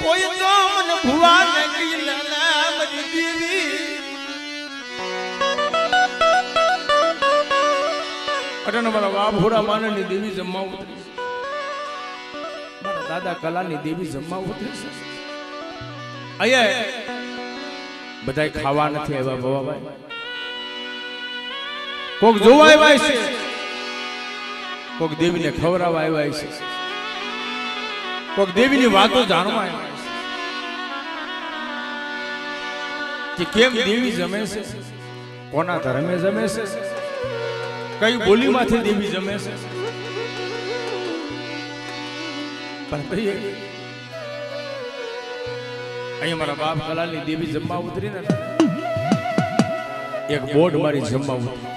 કોઈ તો મને ભુવા ને ગીલા મરી દેવી અટન મારા બાપ ભોળા માનની દેવી જમવા ઉતરી મારા દાદા કલાની દેવી જમવા ઉતરી છે અહીંયા બધાય ખાવા નથી આવ્યા ભવાભાઈ કોક જોવા આવ્યા છે કોક દેવીને ખવડાવવા આવ્યા છે કોક દેવીની વાતો જાણવા આવ્યા છે કે કેમ દેવી જમે છે કોના ધર્મે જમે છે કઈ બોલીમાંથી દેવી જમે છે પણ અહીંયા મારા બાપ કલાલની દેવી જમવા ઉતરી ને એક બોર્ડ મારી જમવા ઉતરી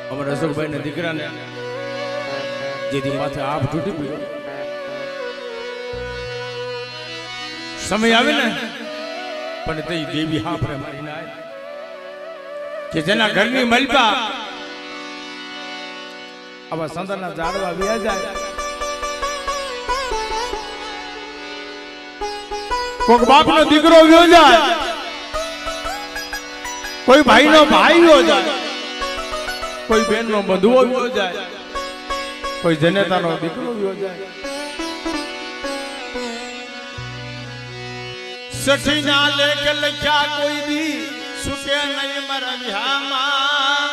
અમારા અશોકભાઈ ના દીકરાને જેથી માથે આપ તૂટી ગયો સમય આવે ને પણ તે દેવી હા પ્રેમ મારીને આવે કે જેના ઘરની મલપા આવા સંતાનના ઝાડવા વ્યા જાય કોક બાપનો દીકરો વ્યો જાય કોઈ ભાઈનો ભાઈ વ્યો જાય કોઈ બેનનો બંધુઓ વ્યો જાય કોઈ જનેતાનો દીકરો વ્યો જાય સઠી ના લેખ લખ્યા કોઈ દી સુકે નહીં મારા વિહામાં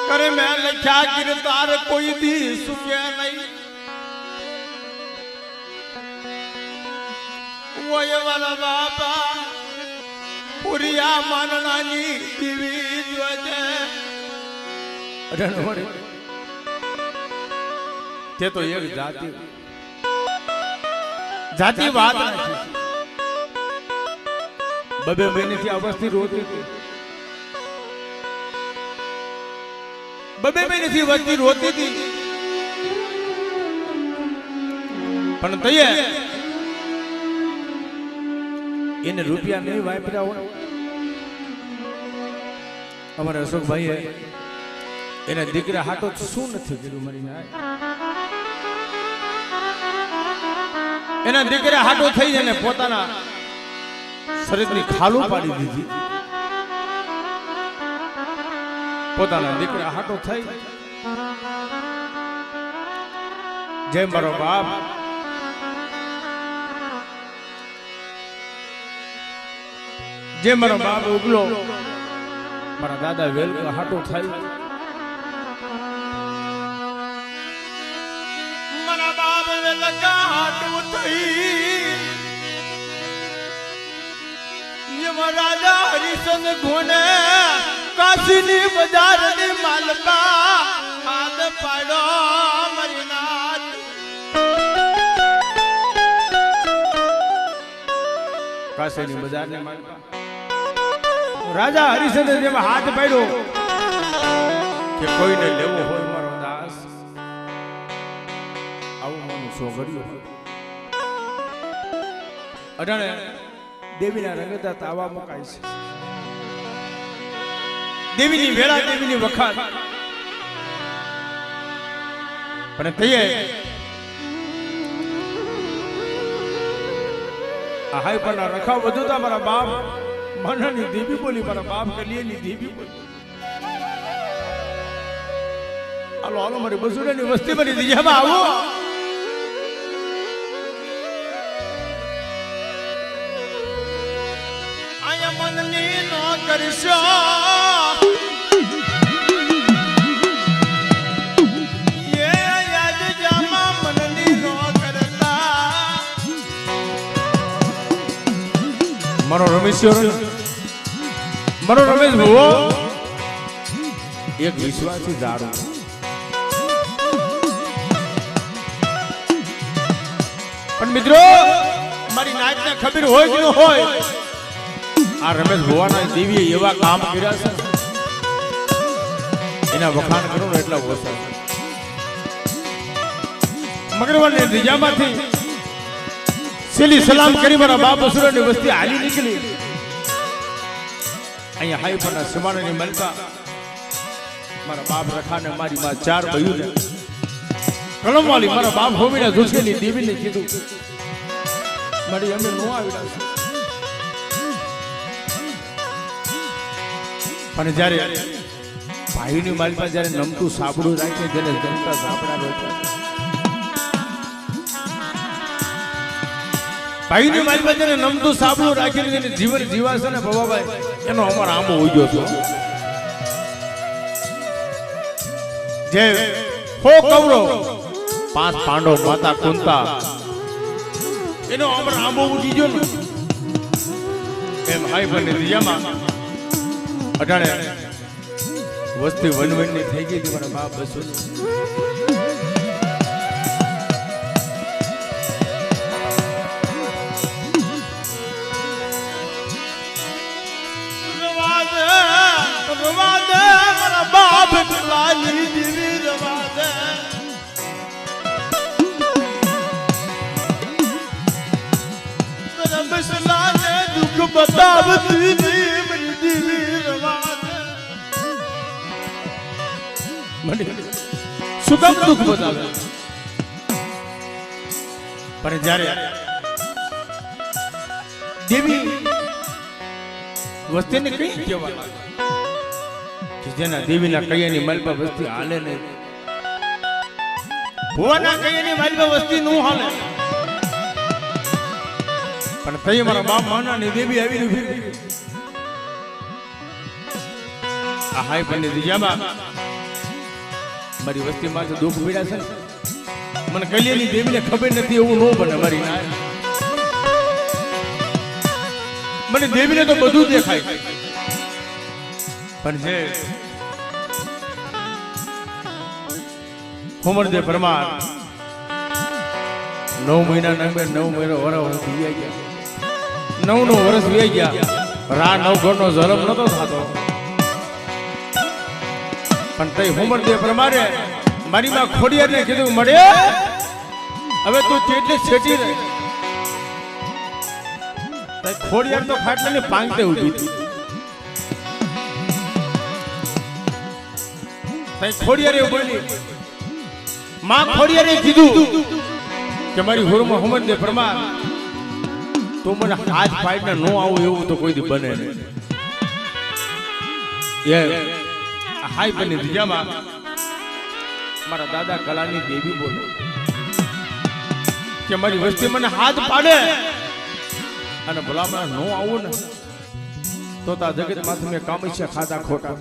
કરે મેં લખ્યા કીર્તાર કોઈ દી સુકે નહીં ઓય વાલા બાપા પુરિયા માનનાની દીવી જોજે અઢણ તે તો એક જાતિ વાત નથી બબે મહિનેથી અવસ્થિત રોતી હતી બબે મહિનેથી વસ્તી રોતી હતી પણ તૈયાર એને રૂપિયા નહીં વાપર્યા હોય અમારા અશોકભાઈએ એના દીકરા હાટો શું નથી કર્યું મરીને એના દીકરા હાટો થઈ એને પોતાના શરીરની ખાલું પાડી દીધી પોતાના દીકરા હાટો થઈ જય મારો બાપ જે મારો બાપ ઉગલો મારા દાદા વેલ હાટો થાય મારા બાપ વેલ હાટો થઈ રાજા હરિચંદ ઘોને કાશીની બજારની માલપા હાથ પાડો મરીનાથ કાશીની બજારની માલપા રાજા હરિચંદ્ર જેમાં હાથ પાડ્યો કે કોઈને લેવો હોય મારો દાસ આવું માનું સોગડ્યું અઢાણે દેવીના રંગતા તાવા મુકાય છે દેવીની વેળા દેવીની વખાત પણ તૈયે આ હાઈ પણ રખા વધુ તા મારા બાપ મનની દેવી બોલી મારા બાપ કલીએની દેવી બોલી હાલો હાલો મારી બસુડાની વસ્તી બની દીજામાં આવો મનની નો કરશો એ યાદ જામા મનની નો કરતા મારો રમેશ ભુવો એક વિશ્વાસી ઝાડુ પણ મિત્રો મારી નાચને ખબર હોય કે ન હોય આ રમેશ ભુવાના દેવીએ એવા કામ કર્યા છે એના વખાણ કરો ને એટલા ઓછા મગરવાળની દિજામાંથી સેલી સલામ કરી મારા બાપ અસુરની વસ્તી હાલી નીકળી અહીંયા હાઈફાના સિમાણાની મલકા મારા બાપ રખાને મારી માં ચાર બયું ને કલમ વાળી મારા બાપ હોમીના જોશેની દેવીને કીધું મારી અમે નો આવી પણ જ્યારે ભાઈની માલમાં જ્યારે નમતું સાબડું રાખે જેને જનતા સાબડા રોકે ભાઈની માલમાં જ્યારે નમતું સાબડું રાખીને જેને જીવન જીવાશે ને ભવાભાઈ એનો અમારો આંબો ઉગ્યો હતો જે હો કૌરવ 5 પાંડવ માતા કુંતા એનો અમારો આંબો ઉગી ગયો ને એમ હાઈ બને દિયામાં અટાણે વસ્તી વનવનની થઈ ગઈ હતી મારા બાપ બસો રવાદે મારા બાપ લાલી દીવી રવાદે મારા બસલાને દુઃખ બતાવતી મારી દીવી રવાદે મને સુગમ દુઃખ બતાવે પણ જ્યારે દેવી વસ્તીને કઈ કહેવાય કે જેના દેવીના કૈયાની માલપા વસ્તી હાલે નહીં ભુવાના કૈયાની માલપા વસ્તી નું હાલે પણ તઈ મારા બાપ માનાની દેવી આવી રહી આ હાઈ પંડિત દિજામાં મારી વસ્તી માં દુઃખ પીડા છે મને કૈયાની દેવીને ખબર નથી એવું ન બને મારી ના મને દેવીને તો બધું દેખાય પણ છે હોમરદેવ પરમાર 9 મહિના નંબર 9 મહિના વર્ષ વી ગયા 9 વર્ષ વી ગયા રા 9 ઘરનો જલમ નતો થતો પણ તઈ હોમરદેવ પરમારે મારી માં ખોડિયારને કીધું મળે હવે તું કેટલી છેટી રહે તઈ ખોડિયાર તો ખાટલાની પાંગતે ઊભી હતી તઈ ખોડિયારે બોલી માં ખોડિયારે કીધું કે મારી હોરમાં હોમરદેવ પરમાર તો મને હાથ પાડીને નો આવું એવું તો કોઈ દી બને નહીં એ હાઈ બની દિજામાં મારા દાદા કલાની દેવી બોલે કે મારી વસ્તી મને હાથ પાડે અને ભલામણ નો આવું ને તો તા જગત માથે મેં કામૈયા ખાધા ખોટા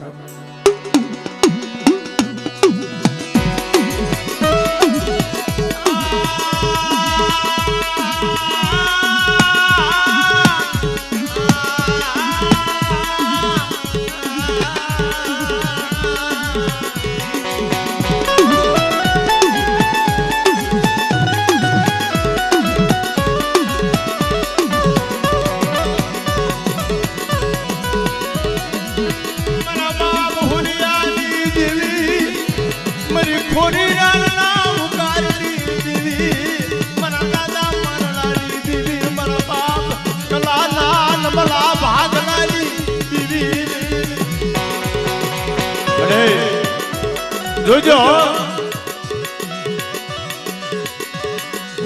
જોજો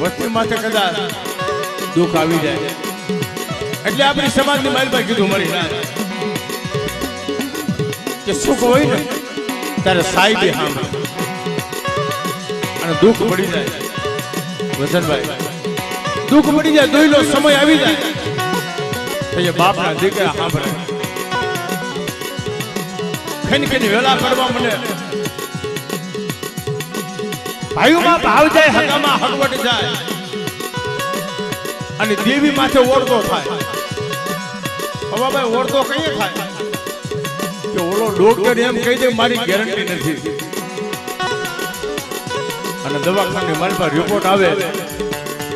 વસ્તી માથે કદાચ દુઃખ આવી જાય એટલે આપણી સમાજની માલમાં કીધું મળી જાય કે સુખ હોય ને ત્યારે સાહેબે સાંભળે અને દુઃખ પડી જાય વસંતભાઈ દુઃખ પડી જાય દોયલો સમય આવી જાય તો એ બાપના દીકરા સાંભળે ખનખની વેલા કરવા મને ભાઈઓમાં ભાવ જાય હકામાં હકવટ જાય અને દેવી માથે ઓરતો થાય હવે ભાઈ ઓરતો કઈએ થાય કે ઓલો ડોક્ટર એમ કહી દે મારી ગેરંટી નથી અને દવાખાની મારી પર રિપોર્ટ આવે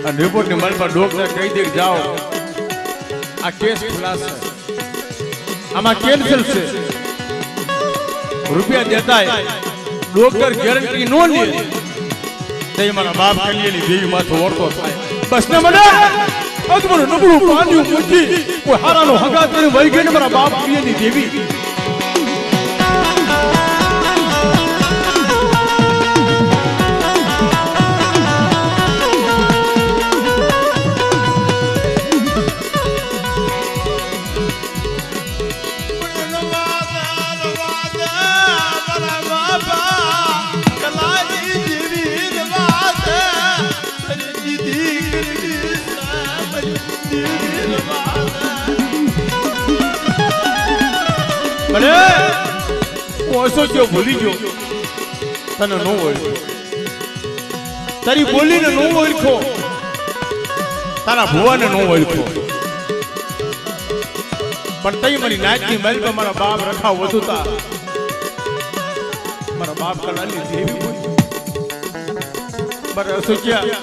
અને રિપોર્ટની મારી પર ડોક્ટર કહી દે જાઓ આ કેસ ખુલાસ છે આમાં કેન્સલ છે રૂપિયા દેતા ડોક્ટર ગેરંટી નો લે તે મારા બાપ કલ્યાણી દેવી માથે ઓરતો થાય બસ ને મને અગમર નબળું પાન્યું મુઠી કોઈ હારાનો હગા કરી વહી ગઈ ને મારા બાપ કલ્યાણી દેવી ભલે હું અસોચ્યો ભૂલી ગયો તને નો ઓળખ્યો તારી બોલીને નો ઓળખ્યો તારા ભુવાને નો ઓળખ્યો પણ તઈ મારી નાચની મહેલ પર મારા બાપ રખાવ વધુતા મારા બાપ કલાની દેવી બોલી મારે અસોચ્યા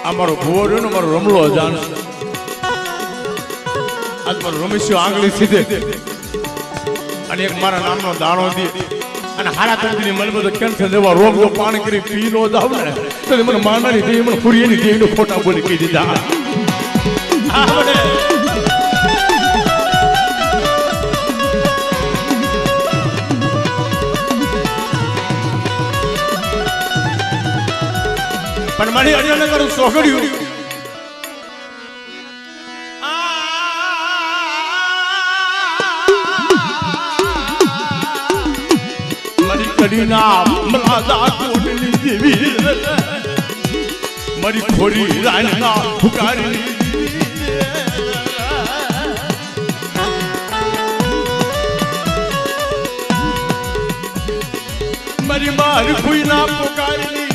આ મારો ભુવો રહ્યો ને મારો રમલો જાણશે આજ મારો રમેશ્યો આંગળી સીધે અને એક મારા નામનો દાણો દે અને હારા કંપની મને બધો કેન્સર દેવા રોગ નો પાણી કરી પી નો દાવ ને તો મને મારનારી દેવી મને ફુરિયાની દેવીનો ખોટા બોલી કહી દીધા પણ મારી અડિયાને કરું સોગડ્યું મારી કડીના મલાદા કોટની દેવી મારી ખોરી રાણના ફુકારી મારી મારી ખોઈના ફુકારી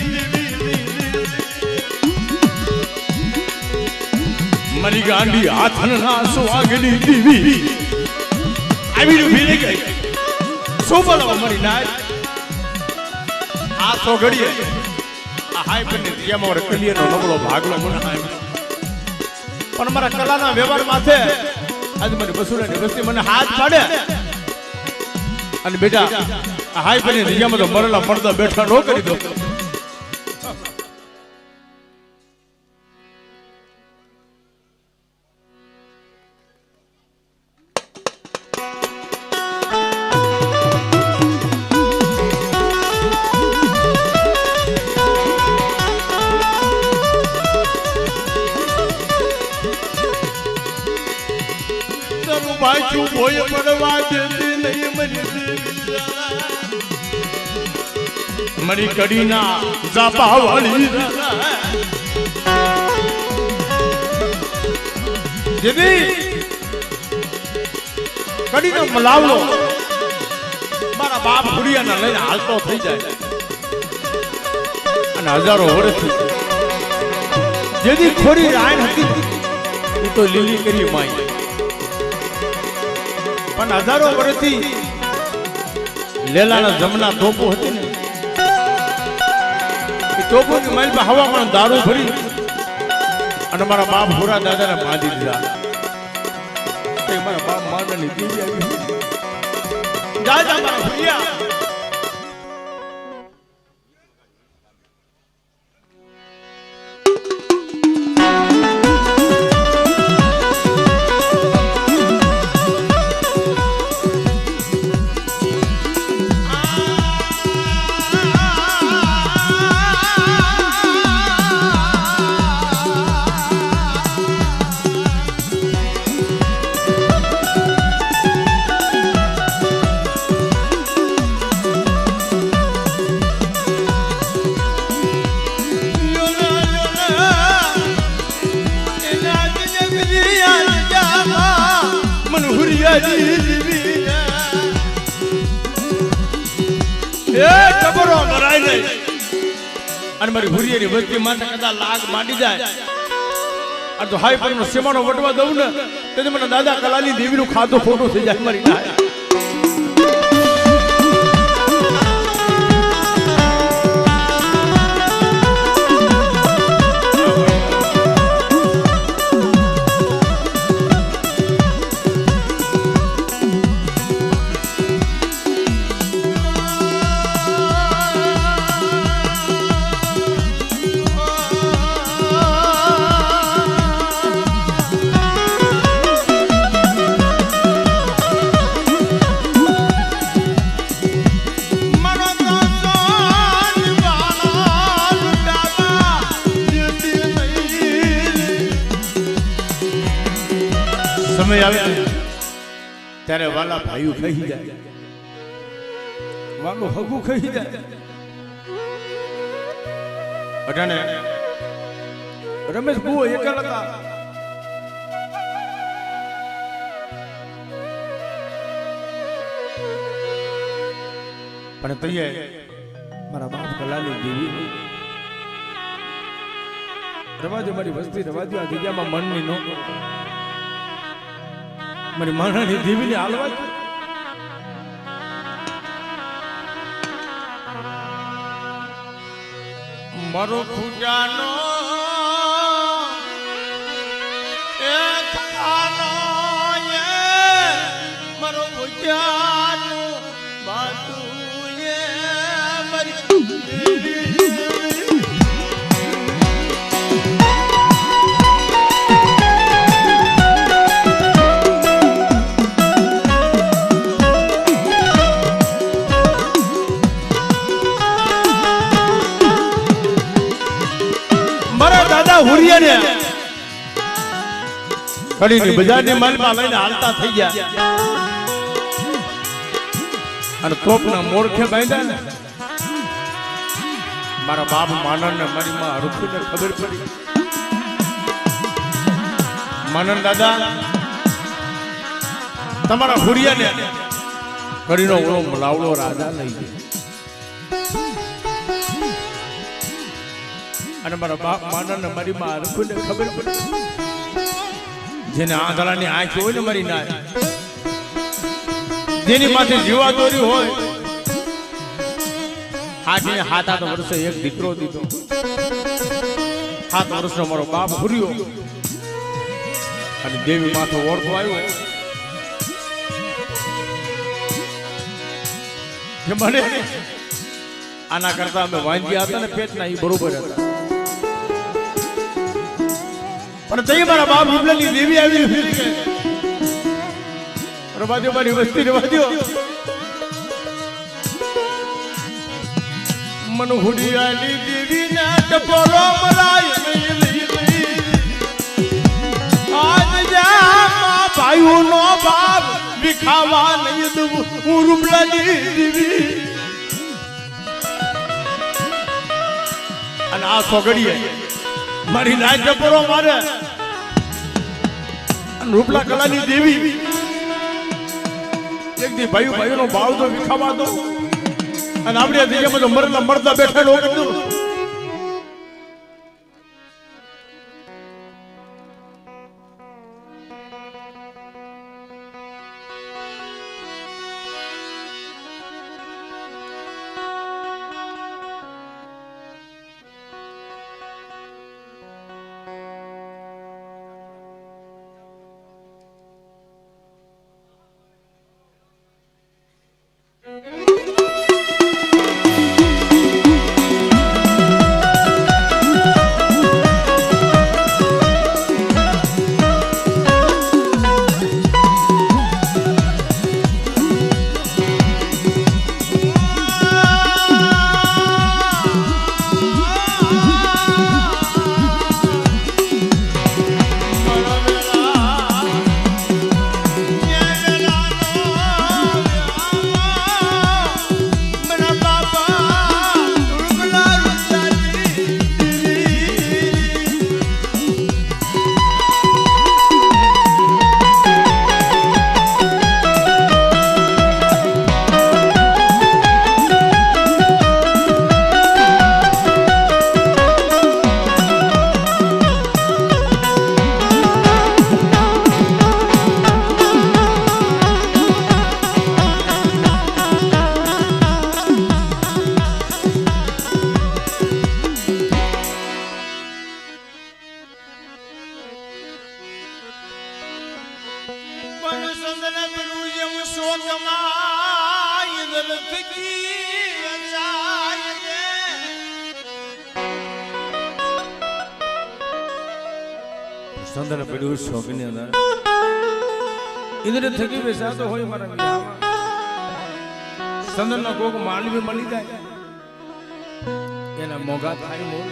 મારી ગાંડી હાથના સુવાગની દેવી આવી ભીલી ગઈ શું બોલવા મારી નાય આ તો ઘડીએ આ હાઈ પર રિયામાં રકલીનો નબળો ભાગલો મને પણ મારા કલાના વ્યવહાર માથે આજ મારી બસુરાની વસ્તી મને હાથ પાડે અને બેટા આ હાઈ પર રિયામાં તો મરેલા પડદા બેઠા નો કરી દો પાછું ભોય પડવા દેતી નહીં મરી કડીના ઝાપા વાળી દેવી કડીનો મલાવલો મારા બાપ ફુરિયાના લઈને હાલતો થઈ જાય અને હજારો વર્ષથી જેથી ખોરી રાયણ હતી એ તો લીલી કરી માઈ પણ હજારો વર્ષથી લેલાના જમના તોપો હતી ને એ તોપોની માઇલ પર હવા પણ દારૂ ભરી અને મારા બાપ હોરા દાદાને બાંધી દીધા તે મારા બાપ માતાની દેવી આવી દાદા મારા ભૈયા અને મારી હુરિયાની વસ્તી માટે કદાચ લાગ માંડી જાય આ તો હાઈ પરનો સીમાનો વટવા દઉં ને તેથી મને દાદા કલાની દેવીનું ખાધું ખોટું થઈ જાય મારી નાય સમય આવે ત્યારે વાલા ભાઈઓ કહી જાય વાલો હગું કહી જાય અટાણે રમેશ બહુ એકલ હતા પણ તઈએ મારા બાપ કલાની દેવી રવા દો મારી વસ્તી રવા દો આ જગ્યામાં મનની નો મારી માણાની દેવીને હાલવા દો મારો ખુજાનો એ ખાનો એ મારો ખુજાનો બાતુ એ મારી હુરિયાને કડીની બજારની માલમાં લઈને હાલતા થઈ ગયા અને તોપના મોરખે બાંધ્યા ને મારા બાપ માનન ને મારી માં હરખુને ખબર પડી માનન દાદા તમારા હુરિયાને કડીનો ઓળો મલાવડો રાજા લઈ ગયો અને મારા બાપ માનન મારી માં રખુને ખબર પડી જેને આંધળાની આંખ હોય ને મારી ના જેની માથે જીવા દોરી હોય હાથીને હાથ વર્ષે એક દીકરો દીધો 7 વર્ષનો મારો બાપ ભૂર્યો અને દેવી માથે ઓળખો આવ્યો કે મને આના કરતા અમે વાંજ્યા હતા ને પેટના એ બરોબર હતા પણ તઈ મારા બાપ રૂપલાની દેવી આવી રવા દો મારી વસ્તી રવા દો મન હુડિયાની દેવી ના ટપોરો મરાય આજ જામા ભાઈઓ નો બાપ વિખાવા નહીં દઉં હું રૂપલાની દેવી અને આ સોગડીએ મારી નાચ ટપોરો મારે રૂપલા કલાની દેવી એક દી ભાઈઓ ભાઈઓનો ભાવ તો વિખાવા દો અને આપણે જગ્યામાં તો મરતા મરતા બેઠા લોકો સંદન પડ્યું શોકની અંદર ઇન્દ્ર થકી બેસાતો હોય મારા વિયામાં સંદનનો કોક માનવી મળી જાય એના મોગા થાય મોર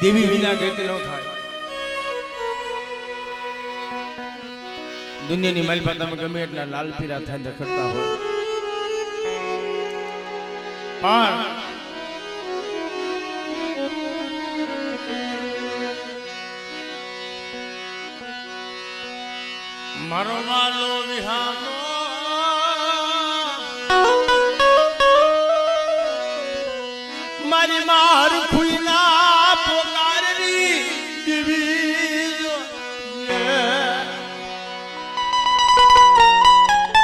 દેવી વિના ગતિ ન થાય દુનિયાની માલપાતામાં ગમે એટલા લાલ પીરા થાય દખડતા હોય પણ મારો વાલો વિહાનો મારી માર ખુઈના પોકારની દેવી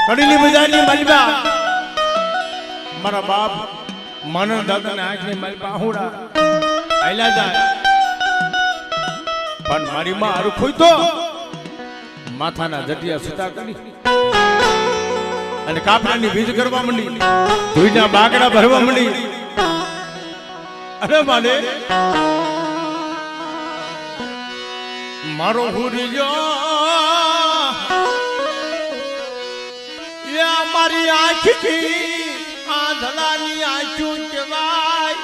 કડીલી બજારની માલબા મારા બાપ માનવ દાદાના આંખની માલબા હુડા આયલા જાય પણ મારી માં અરખોઈ તો માથાના જટિયા સુતા કરી અને કાપડાની બીજ કરવા માંડી ધોઈના બાકડા ભરવા માંડી અરે માને મારો હુરિયો યા મારી આંખથી આંધળાની આંખું કહેવાય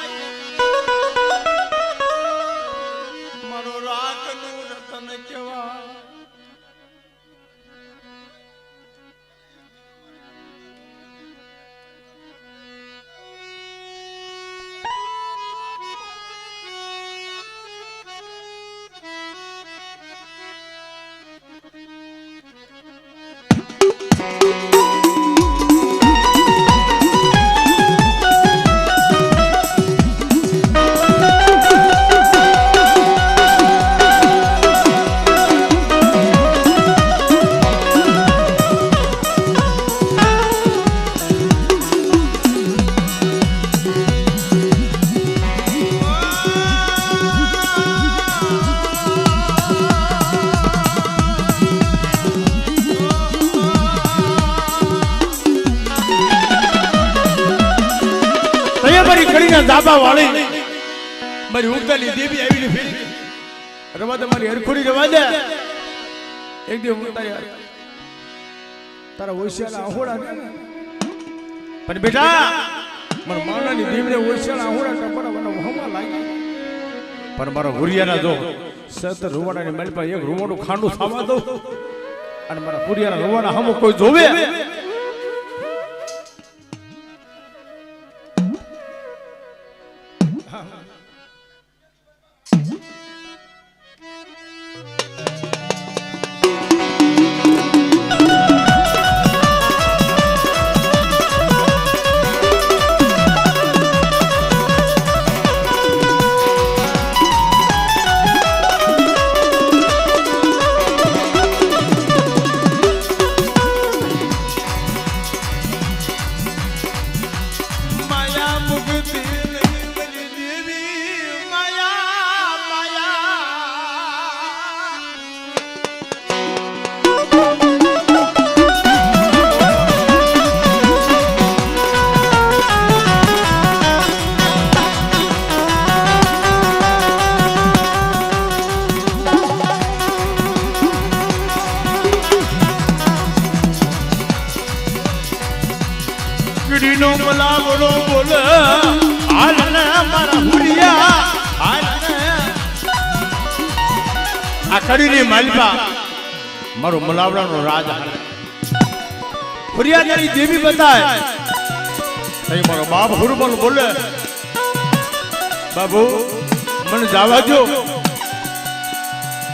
મારો રાખનું રતન કહેવાય દાબા વાળી મારી ઉગતાલી દેવી આવીને ફેરી રવા દે મારી હરખોડી રવા દે એક દિવસ હું તારા ઓશિયાના આહોડા દે પણ બેટા મારા માનાની દેવીને ઓશિયાના આહોડા ટપરાવાના વહમાં લાગી પણ મારા હુરિયાના જો સત રૂવાડાની મારી પાસે એક રૂવાડું ખાંડું ખાવા દઉં અને મારા હુરિયાના રૂવાડા હમો કોઈ જોવે નો મલાવડો બોલ હાલ ને મારા હુરિયા હાલ ને આ કડીની માલપા મારો મલાવડાનો રાજ હાલ હુરિયાની દેવી બતાય તઈ મારો બાપ હુરબલ બોલે બાબુ મને જાવા દો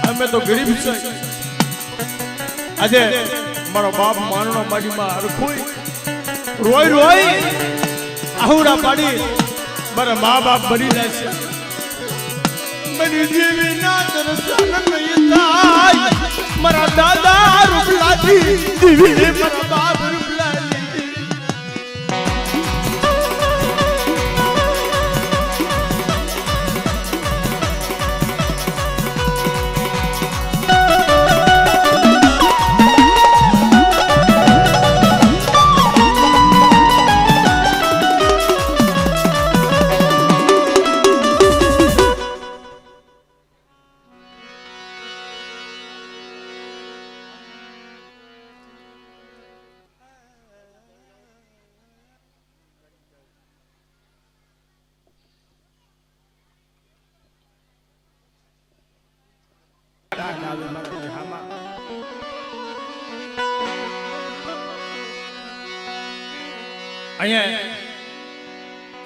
અમે તો ગરીબ છે આજે મારો બાપ માનનો માડીમાં અરખોઈ રોય રોય આહુડા પાડી મારા મા બાપ બની જાય છે મારી દેવી ના દર્શન નહીં થાય મારા દાદા રૂપલાથી દેવી મારા બાપ રૂપલાથી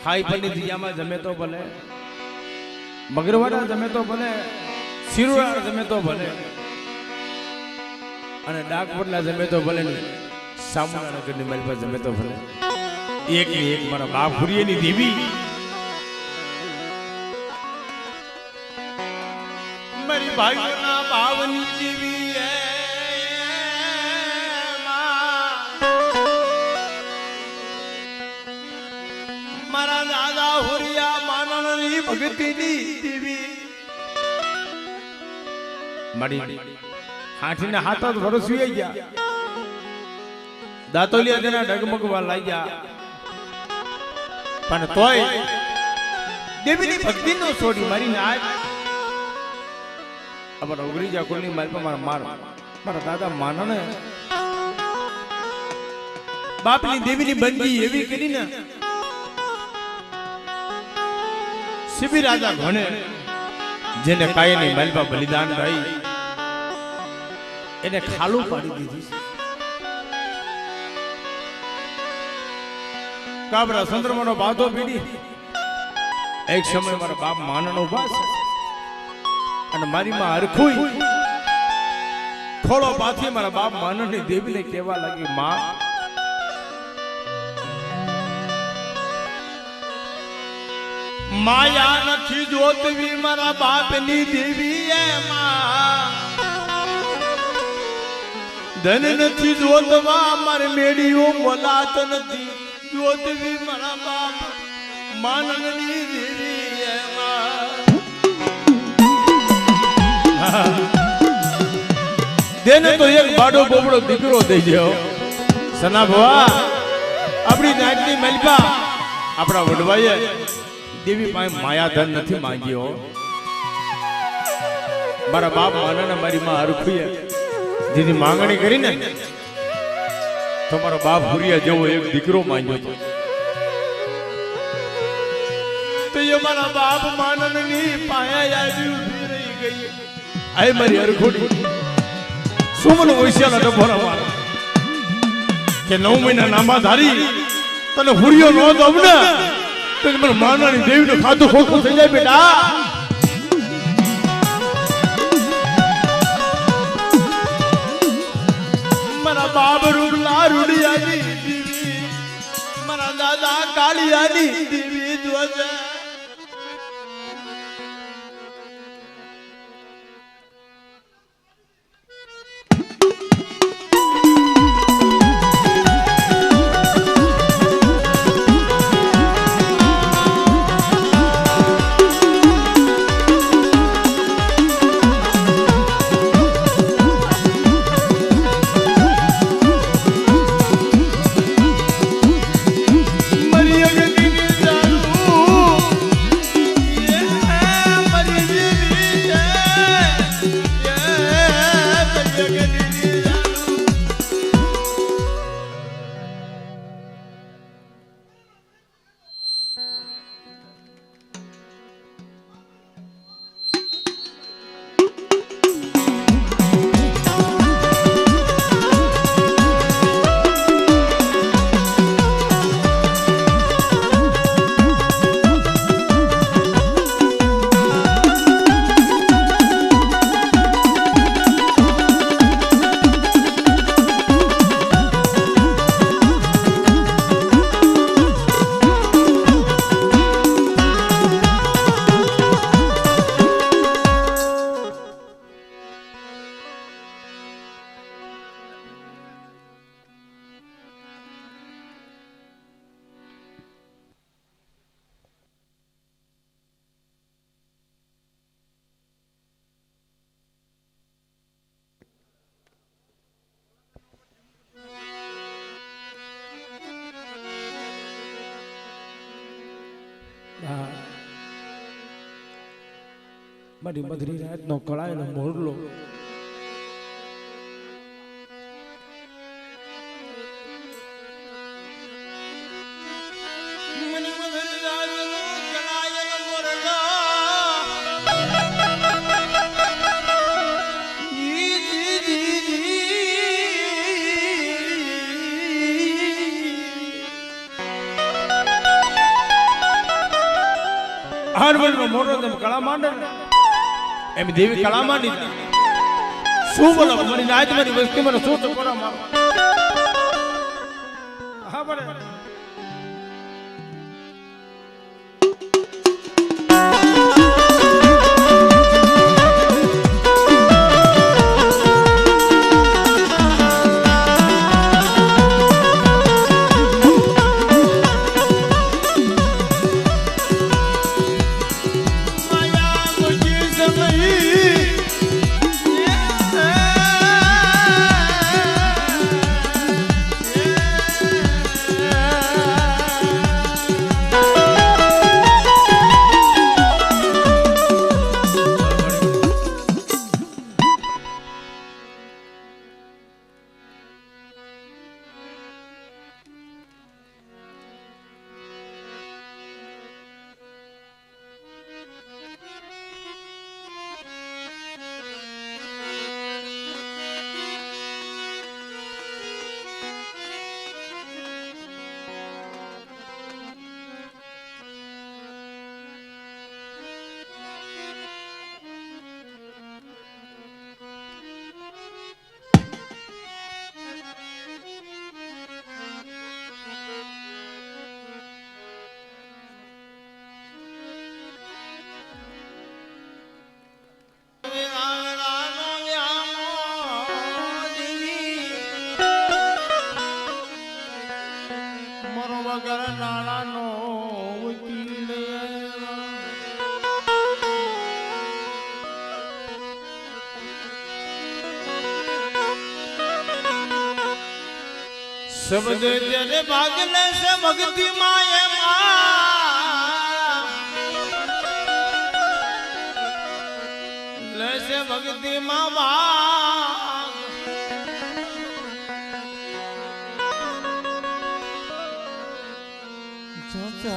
ખાઈ પની દિયામાં જમે તો ભલે મગરવાડા જમે તો ભલે સિરુડા જમે તો ભલે અને ડાકપટલા જમે તો ભલે સામુના નગરની મારી પાસે જમે તો ભલે એક ની એક મારા બાપ હુરિયાની દેવી ભાઈઓના ભાવની જીવી મારા દાદા હોરિયા માનવની ભક્તિની જીવી મારી હાથીના હાથ જ વરસી ગયા દાતોલિયા તેના ડગમગવા લાગ્યા પણ તોય દેવીની ભક્તિનો છોડી મારીને આજ અમારા ઓગરીજા કોલની માલ પર મારા દાદા માનને બાપની દેવીની બંદી એવી કરીને શિબી રાજા ઘણે જેને કાયની માલ પર બલિદાન થઈ એને ખાલું પાડી દીધી કાબરા ચંદ્રમાનો બાધો પીડી એક સમય મારા બાપ માનનો ઉભા છે અને મારી માં હરખુઈ ખોળો પાછી મારા બાપ માનની દેવીને કહેવા લાગી માં માયા નથી જોતવી મારા બાપની દેવી એમાં ધન નથી જોતવા મારે મેડીઓ બોલાત નથી જોતવી મારા બાપ માનની દેવી એમાં દેને તો એક બાડો બોબડો દીકરો દઈ ગયો સના ભવા આપણી નાટની મલપા આપણા વડવાઈએ દેવી પાસે માયા ધન નથી માંગ્યો મારા બાપ માનને મારી માં હરખુએ જેની માંગણી કરીને તો મારો બાપ હુરિયા જેવો એક દીકરો માંગ્યો હતો તો એ મારા બાપ માનની પાયા આવી ઊભી રહી ગઈ આય મારી હરખોડી સુમન ઓશિયાના ડબોરા મારા કે 9 મહિના નામા ધારી તને હુરિયો નો દઉં ને તો મને માનની દેવીને ખાધું ખોખું થઈ જાય બેટા મારા બાપ રૂડલા રૂડિયાની દેવી મારા દાદા કાળિયાની દેવી જોજે મારી મધરી રાતનો કળાયેલો મોરલો હર વર્ષનો મોટો તેમ કળા માંડે એમ દેવી કળા માંડી શું બોલો મારી આજ મારી વસ્તી મને શું કરવા માંગો હા બરે શબ્દ જ્યારે ભાગલે છે ભક્તિ માએ લેશે ભક્તિ માં ભાગ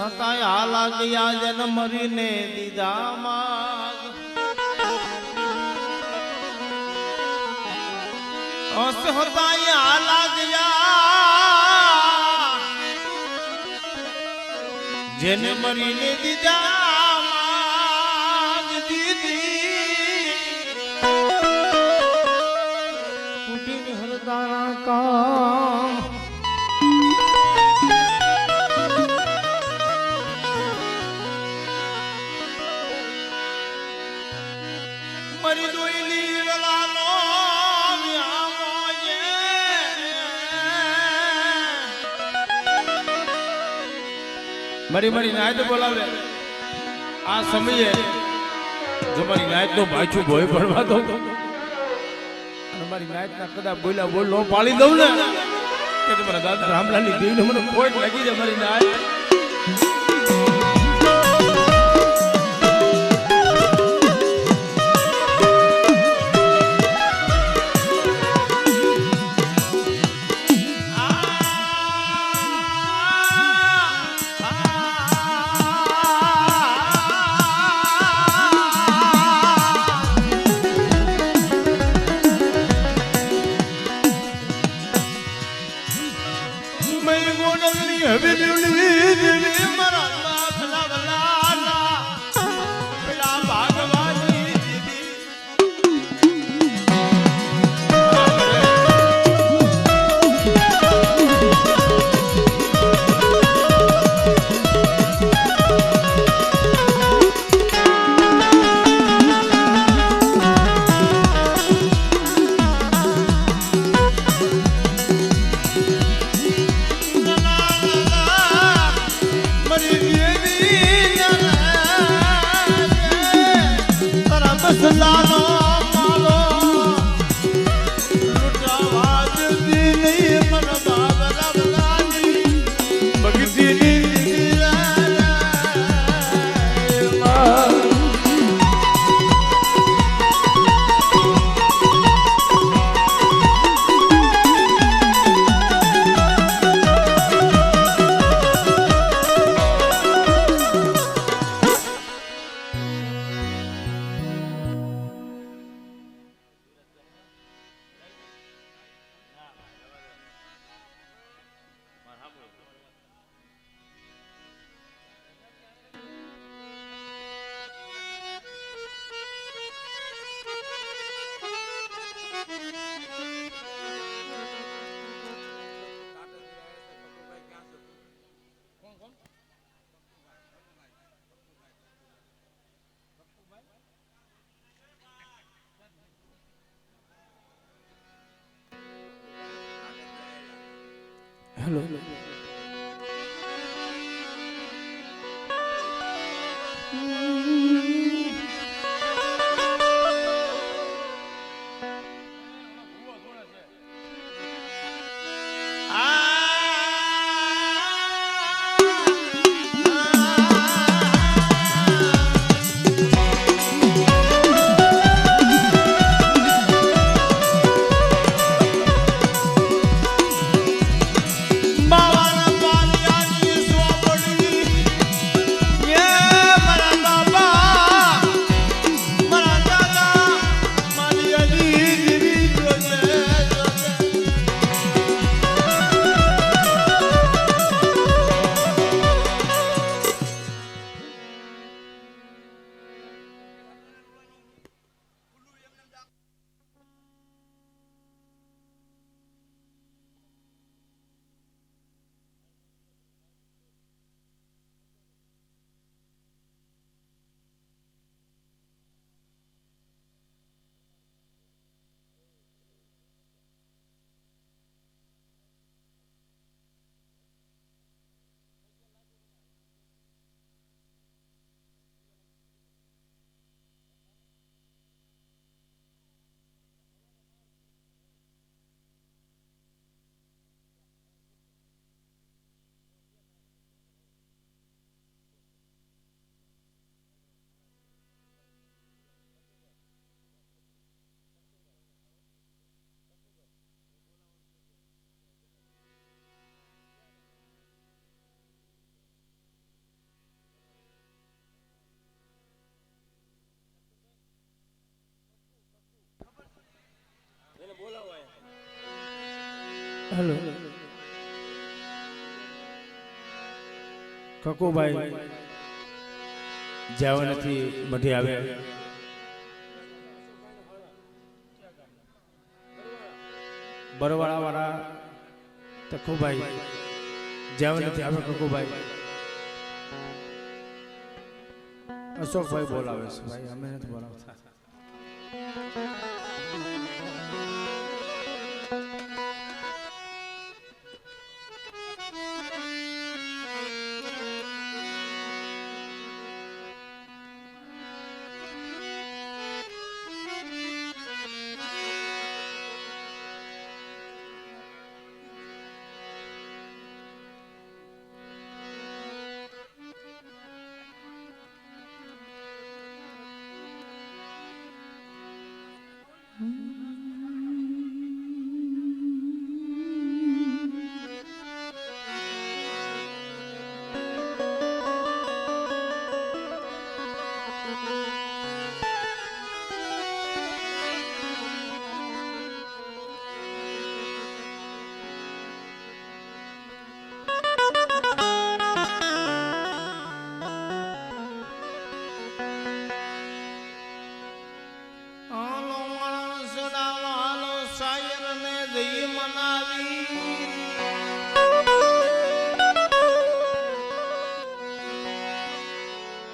હતા આ લાગ્યા જન મરીને દીધા માગ હસ હતા આ લાગ્યા જેને મરીને દીધા માગ દીધી કુટીર હરદારા કામ મરી દોઈલી વેલાનો મારી મારી નાયત બોલાવે આ સમયે જો મારી નાયત નો પાછું ભોય પડવા દો અને મારી નાયત ના કદાચ બોલ્યા બોલ નો પાળી દઉં ને કે મારા દાદા રામલાલ ની દેવી મને ખોટ લાગી જાય મારી નાયત હેલો Mama હેલો કકુભાઈ જાવ નથી મઢી આવે બરવાળા વાળા તકુભાઈ જાવ નથી આવે કકુભાઈ અશોકભાઈ બોલાવે છે ભાઈ અમે નથી બોલાવતા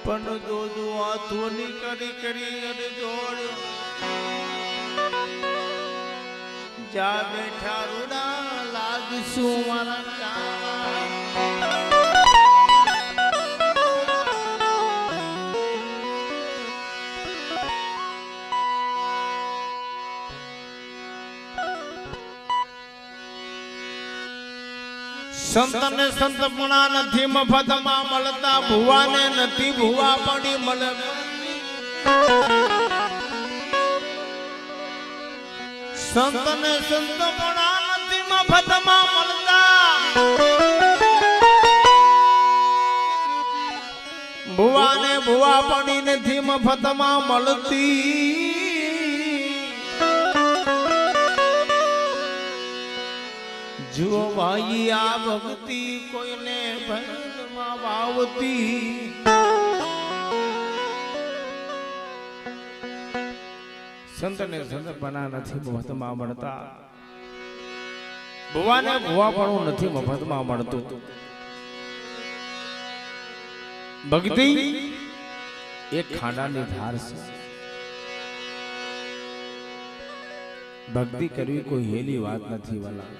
પણ દોદો હાથોની કરી અને જોડ જા બેઠા રૂડા લાગશું મારા સંતને સંતપણા નથી મફતમાં મળતા ભુવાને નથી ભુવા પડી મળે સંતને સંતપણા નથી મફતમાં મળતા ભુવાને ભુવા પડી નથી મફતમાં મળતી જો ભાઈ આ ભક્તિ કોઈને ભજનમાં વાવતી સંતને સંતપણા નથી મફતમાં મળતા ભુવાને ભુવાપણું નથી મફતમાં મળતું ભક્તિ એક ખાંડાની ધાર છે ભક્તિ કરવી કોઈ હેલી વાત નથી વાલા